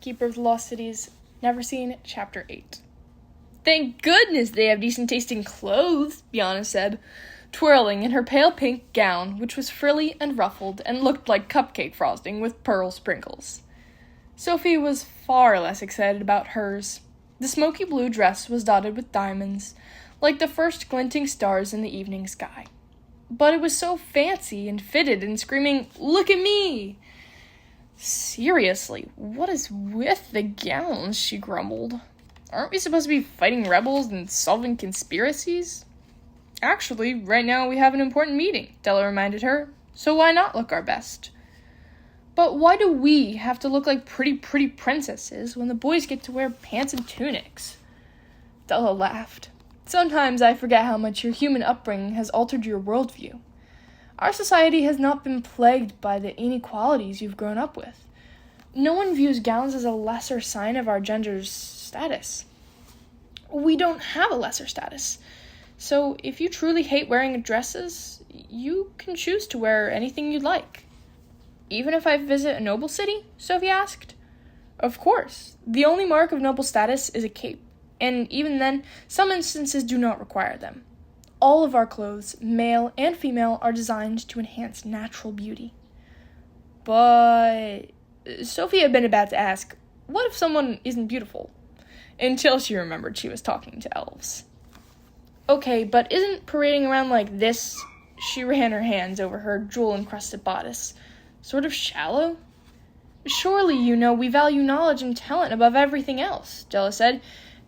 Keeper of the Lost Cities, Neverseen, Chapter 8. "Thank goodness they have decent-tasting clothes," Bianna said, twirling in her pale pink gown, which was frilly and ruffled and looked like cupcake frosting with pearl sprinkles. Sophie was far less excited about hers. The smoky blue dress was dotted with diamonds, like the first glinting stars in the evening sky. But it was so fancy and fitted and screaming, "Look at me!" "Seriously, what is with the gowns?" she grumbled. "Aren't we supposed to be fighting rebels and solving conspiracies?" "Actually, right now we have an important meeting," Della reminded her, "so why not look our best?" "But why do we have to look like pretty princesses when the boys get to wear pants and tunics?" Della laughed. "Sometimes I forget how much your human upbringing has altered your worldview. Our society has not been plagued by the inequalities you've grown up with. No one views gowns as a lesser sign of our gender's status. We don't have a lesser status. So if you truly hate wearing dresses, you can choose to wear anything you'd like." "Even if I visit a noble city?" Sophie asked. "Of course. The only mark of noble status is a cape, and even then, some instances do not require them. All of our clothes, male and female, are designed to enhance natural beauty." But Sophie had been about to ask, what if someone isn't beautiful? Until she remembered she was talking to elves. "Okay, but isn't parading around like this," she ran her hands over her jewel-encrusted bodice, "sort of shallow?" "Surely you know we value knowledge and talent above everything else," Della said.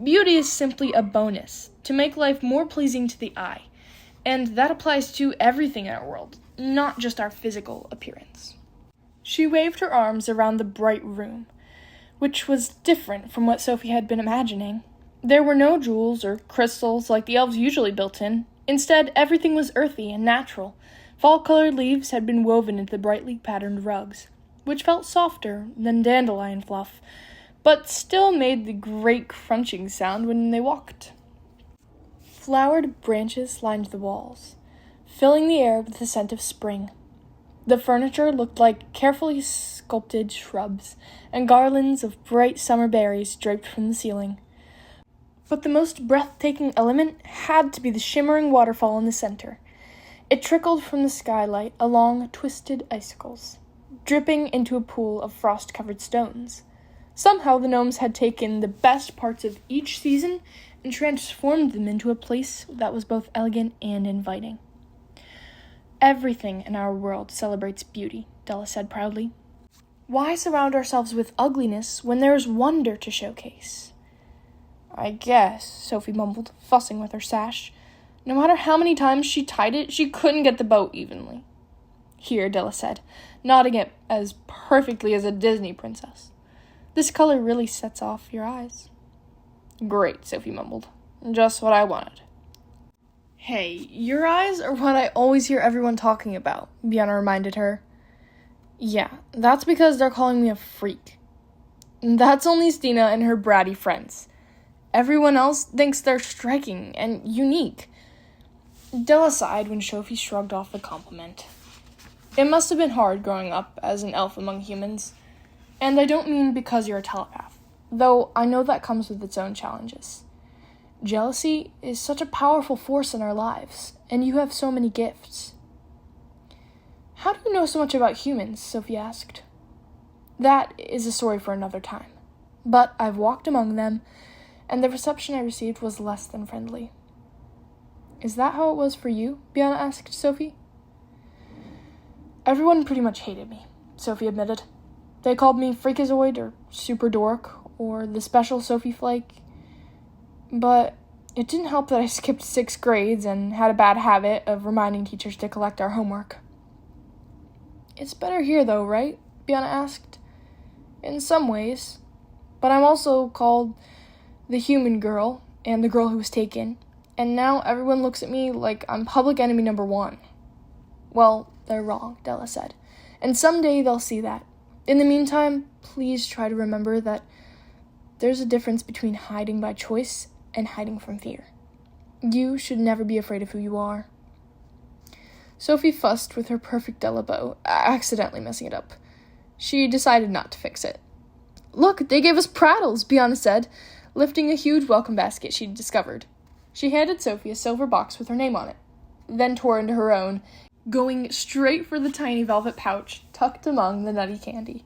"Beauty is simply a bonus, to make life more pleasing to the eye, and that applies to everything in our world, not just our physical appearance." She waved her arms around the bright room, which was different from what Sophie had been imagining. There were no jewels or crystals like the elves usually built in. Instead, everything was earthy and natural. Fall-colored leaves had been woven into the brightly patterned rugs, which felt softer than dandelion fluff, but still made the great crunching sound when they walked. Flowered branches lined the walls, filling the air with the scent of spring. The furniture looked like carefully sculpted shrubs, and garlands of bright summer berries draped from the ceiling. But the most breathtaking element had to be the shimmering waterfall in the center. It trickled from the skylight along twisted icicles, dripping into a pool of frost-covered stones. Somehow the gnomes had taken the best parts of each season and transformed them into a place that was both elegant and inviting. "Everything in our world celebrates beauty," Della said proudly. "Why surround ourselves with ugliness when there is wonder to showcase?" "I guess," Sophie mumbled, fussing with her sash. No matter how many times she tied it, she couldn't get the bow evenly. "Here," Della said, nodding it as perfectly as a Disney princess. "This color really sets off your eyes." "Great," Sophie mumbled. "Just what I wanted." "Hey, your eyes are what I always hear everyone talking about," Bianna reminded her. "Yeah, that's because they're calling me a freak. That's only Stina and her bratty friends. Everyone else thinks they're striking and unique." Della sighed when Sophie shrugged off the compliment. "It must have been hard growing up as an elf among humans. And I don't mean because you're a telepath, though I know that comes with its own challenges. Jealousy is such a powerful force in our lives, and you have so many gifts." "How do you know so much about humans?" Sophie asked. "That is a story for another time. But I've walked among them, and the reception I received was less than friendly." "Is that how it was for you?" Bianna asked Sophie. "Everyone pretty much hated me," Sophie admitted. "They called me freakazoid or super dork or the special Sophie Flake. But it didn't help that I skipped 6 grades and had a bad habit of reminding teachers to collect our homework." "It's better here though, right?" Bianna asked. "In some ways. But I'm also called the human girl and the girl who was taken, and now everyone looks at me like I'm public enemy number 1. "Well, they're wrong," Della said, "and someday they'll see that. In the meantime, please try to remember that there's a difference between hiding by choice and hiding from fear. You should never be afraid of who you are." Sophie fussed with her perfect Della bow, accidentally messing it up. She decided not to fix it. Look, they gave us prattles, Bianca said, lifting a huge welcome basket she'd discovered. She handed Sophie a silver box with her name on it, then tore into her own, going straight for the tiny velvet pouch tucked among the nutty candy.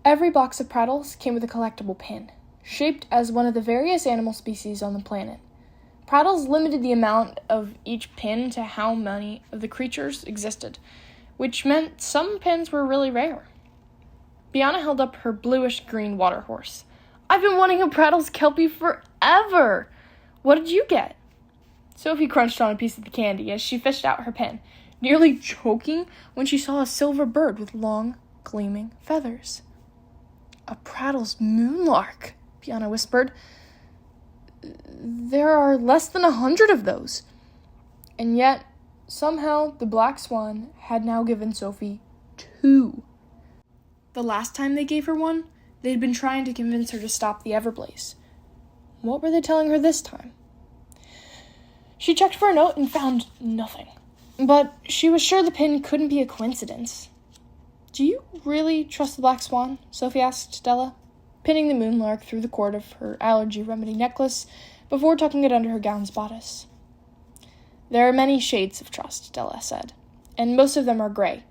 Every box of prattles came with a collectible pin, shaped as one of the various animal species on the planet. Prattles limited the amount of each pin to how many of the creatures existed, which meant some pins were really rare. Bianca held up her bluish-green water horse. I've been wanting a Prattles Kelpie forever! What did you get? Sophie crunched on a piece of the candy as she fished out her pin, nearly choking when she saw a silver bird with long, gleaming feathers. A Prattles moonlark, Bianca whispered. There are less than 100 of those. And yet, somehow, the black swan had now given Sophie 2. The last time they gave her one, they'd been trying to convince her to stop the Everblaze. What were they telling her this time? She checked for a note and found nothing. But she was sure the pin couldn't be a coincidence. Do you really trust the black swan? Sophie asked Della, pinning the moonlark through the cord of her allergy remedy necklace before tucking it under her gown's bodice. There are many shades of trust, Della said, and most of them are gray.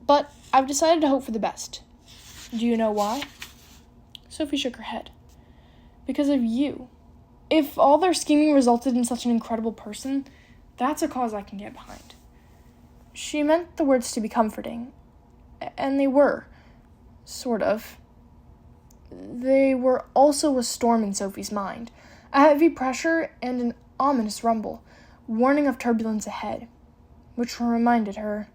But I've decided to hope for the best. Do you know why? Sophie shook her head. Because of you. If all their scheming resulted in such an incredible person, that's a cause I can get behind. She meant the words to be comforting, and they were, sort of. They were also a storm in Sophie's mind, a heavy pressure and an ominous rumble, warning of turbulence ahead, which reminded her,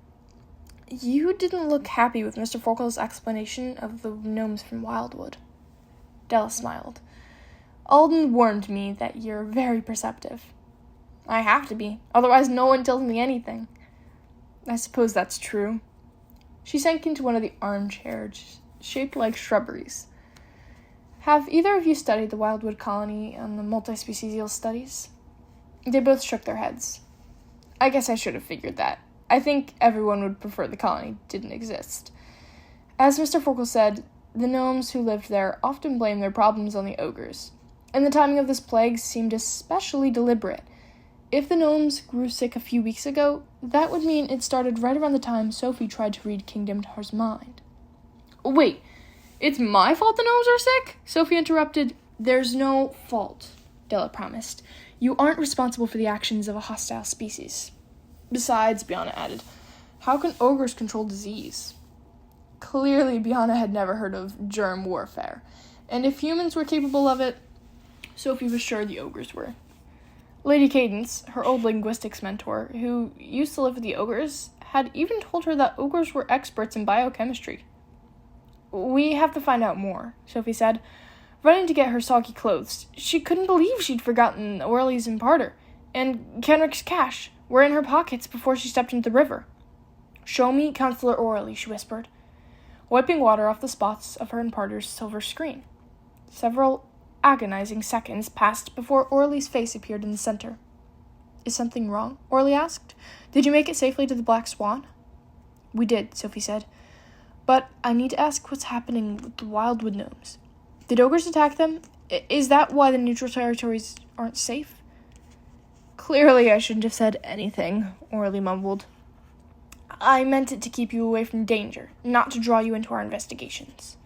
You didn't look happy with Mr. Forkel's explanation of the gnomes from Wildwood. Della smiled. Alden warned me that you're very perceptive. I have to be, otherwise no one tells me anything. I suppose that's true. She sank into one of the armchairs, shaped like shrubberies. Have either of you studied the Wildwood colony and the multispeciesial studies? They both shook their heads. I guess I should have figured that. I think everyone would prefer the colony didn't exist. As Mr. Forkel said, the gnomes who lived there often blamed their problems on the ogres, and the timing of this plague seemed especially deliberate. If the gnomes grew sick a few weeks ago, that would mean it started right around the time Sophie tried to read Kingdom to her mind. Wait, it's my fault the gnomes are sick? Sophie interrupted. There's no fault, Della promised. You aren't responsible for the actions of a hostile species. Besides, Bianca added, how can ogres control disease? Clearly, Bianca had never heard of germ warfare, and if humans were capable of it, Sophie was sure the ogres were. Lady Cadence, her old linguistics mentor, who used to live with the ogres, had even told her that ogres were experts in biochemistry. We have to find out more, Sophie said, running to get her soggy clothes. She couldn't believe she'd forgotten Orly's imparter, and Kenrick's cash were in her pockets before she stepped into the river. Show me Counselor Orly, she whispered, wiping water off the spots of her imparter's silver screen. Several agonizing seconds passed before Orly's face appeared in the center. Is something wrong? Orly asked. Did you make it safely to the Black Swan? We did, Sophie said. But I need to ask what's happening with the Wildwood gnomes. Did ogres attack them? Is that why the neutral territories aren't safe? Clearly I shouldn't have said anything, Orly mumbled. I meant it to keep you away from danger, not to draw you into our investigations.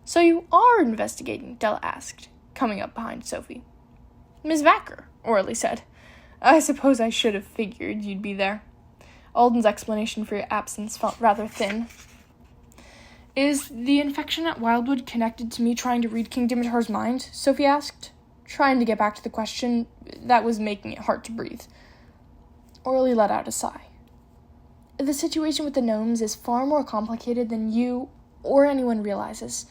So you are investigating? Della asked, coming up behind Sophie. Miss Vacker, Orly said. I suppose I should have figured you'd be there. Alden's explanation for your absence felt rather thin. Is the infection at Wildwood connected to me trying to read King Dimitar's mind? Sophie asked, trying to get back to the question that was making it hard to breathe. Orly let out a sigh. The situation with the gnomes is far more complicated than you or anyone realizes.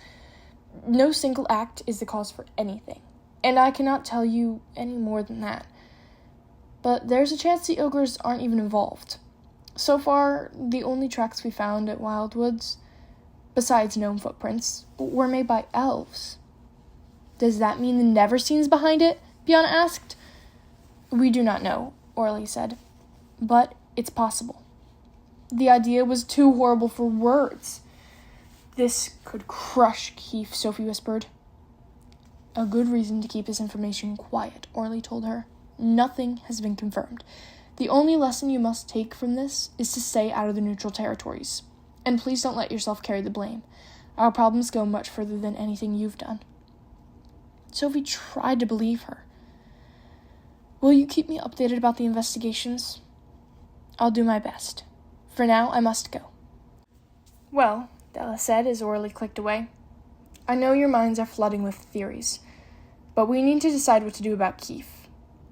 No single act is the cause for anything, and I cannot tell you any more than that. But there's a chance the ogres aren't even involved. So far, the only tracks we found at Wildwoods, besides gnome footprints, were made by elves. Does that mean the Neverseen's behind it? Bianca asked. We do not know, Orly said, but it's possible. The idea was too horrible for words. This could crush Keith, Sophie whispered. A good reason to keep this information quiet, Orly told her. Nothing has been confirmed. The only lesson you must take from this is to stay out of the neutral territories. And please don't let yourself carry the blame. Our problems go much further than anything you've done. Sophie tried to believe her. Will you keep me updated about the investigations? I'll do my best. For now, I must go. Well, Della said as Orly clicked away, I know your minds are flooding with theories, but we need to decide what to do about Keith.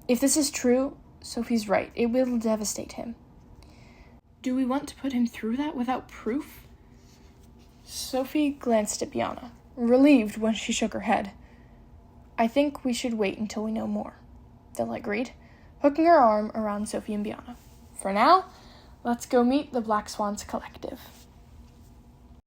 If this is true, Sophie's right. It will devastate him. Do we want to put him through that without proof? Sophie glanced at Bianca, relieved when she shook her head. I think we should wait until we know more, Della agreed, hooking her arm around Sophie and Bianca. For now, let's go meet the Black Swans Collective.